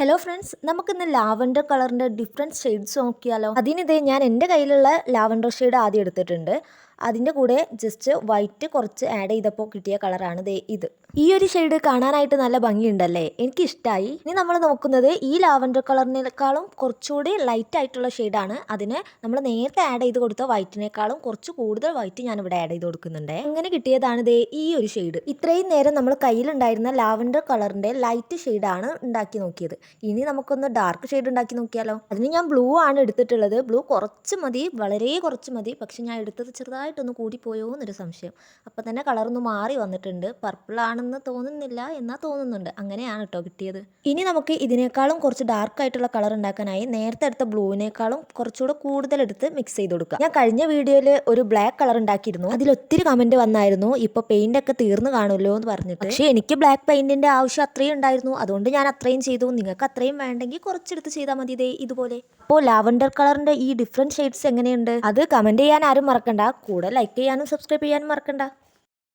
Hello friends, നമുക്കിന്ന് lavender കളറിൻ്റെ different shades നോക്കിയാലോ. അതിനിതേ ഞാൻ എൻ്റെ കയ്യിലുള്ള ലാവൻഡർ ഷെയ്ഡ് ആദ്യം എടുത്തിട്ടുണ്ട്. അതിൻ്റെ കൂടെ ജസ്റ്റ് വൈറ്റ് കുറച്ച് ആഡ് ചെയ്തപ്പോൾ കിട്ടിയ കളറാണ് ദേ ഇത്. ഈ ഒരു ഷെയ്ഡ് കാണാനായിട്ട് നല്ല ഭംഗിയുണ്ടല്ലേ, എനിക്കിഷ്ടമായി. ഇനി നമ്മൾ നോക്കുന്നത് ഈ ലാവൻഡർ കളറിനേക്കാളും കുറച്ചുകൂടി ലൈറ്റ് ആയിട്ടുള്ള ഷെയ്ഡാണ്. അതിന് നമ്മൾ നേരത്തെ ആഡ് ചെയ്ത് കൊടുത്ത വൈറ്റിനേക്കാളും കുറച്ച് കൂടുതൽ വൈറ്റ് ഞാനിവിടെ ആഡ് ചെയ്ത് കൊടുക്കുന്നുണ്ട്. അങ്ങനെ കിട്ടിയതാണ് ദേ ഈ ഒരു ഷെയ്ഡ്. ഇത്രയും നേരം നമ്മൾ കയ്യിലുണ്ടായിരുന്ന ലാവൻഡർ കളറിൻ്റെ ലൈറ്റ് ഷെയ്ഡാണ് ഉണ്ടാക്കി നോക്കിയത്. ഇനി നമുക്കൊന്ന് ഡാർക്ക് ഷെയ്ഡ് ഉണ്ടാക്കി നോക്കിയാലോ. അതിന് ഞാൻ ബ്ലൂ ആണ് എടുത്തിട്ടുള്ളത്. ബ്ലൂ കുറച്ച് മതി, വളരെ കുറച്ച് മതി. പക്ഷെ ഞാൻ എടുത്തത് ചെറുതായിട്ടൊന്ന് കൂടിപ്പോയോ എന്നൊരു സംശയം. അപ്പം തന്നെ കളറൊന്ന് മാറി വന്നിട്ടുണ്ട്. പർപ്പിൾ ആണെന്ന് തോന്നുന്നില്ല, എന്നാൽ തോന്നുന്നുണ്ട്. അങ്ങനെയാണ് കേട്ടോ കിട്ടിയത്. ഇനി നമുക്ക് ഇതിനേക്കാളും കുറച്ച് ഡാർക്ക് ആയിട്ടുള്ള കളർ ഉണ്ടാക്കാനായി നേരത്തെ എടുത്ത ബ്ലൂവിനേക്കാളും കുറച്ചുകൂടെ കൂടുതൽ എടുത്ത് മിക്സ് ചെയ്ത് കൊടുക്കുക. ഞാൻ കഴിഞ്ഞ വീഡിയോയിൽ ഒരു ബ്ലാക്ക് കളർ ഉണ്ടാക്കിയിരുന്നു. അതിൽ ഒത്തിരി കമൻറ്റ് വന്നായിരുന്നു, ഇപ്പോൾ പെയിൻ്റ് ഒക്കെ തീർന്നു കാണുമല്ലോ എന്ന് പറഞ്ഞിട്ട്. പക്ഷേ എനിക്ക് ബ്ലാക്ക് പെയിൻറ്റിൻ്റെ ആവശ്യം അത്രയും ഉണ്ടായിരുന്നു. അതുകൊണ്ട് ഞാൻ അത്രയും ചെയ്തു. നിങ്ങൾക്ക് അത്രയും വേണ്ടെങ്കിൽ കുറച്ചെടുത്ത് ചെയ്താൽ മതി ദേ ഇതുപോലെ. അപ്പോൾ ലാവൻഡർ കളറിൻ്റെ ഈ ഡിഫറെൻറ്റ് ഷെയ്ഡ്സ് എങ്ങനെയുണ്ട് അത് കമൻറ്റ് ചെയ്യാൻ ആരും മറക്കണ്ട. കൂടെ ലൈക്ക് ചെയ്യാനും സബ്സ്ക്രൈബ് ചെയ്യാനും മറക്കണ്ട.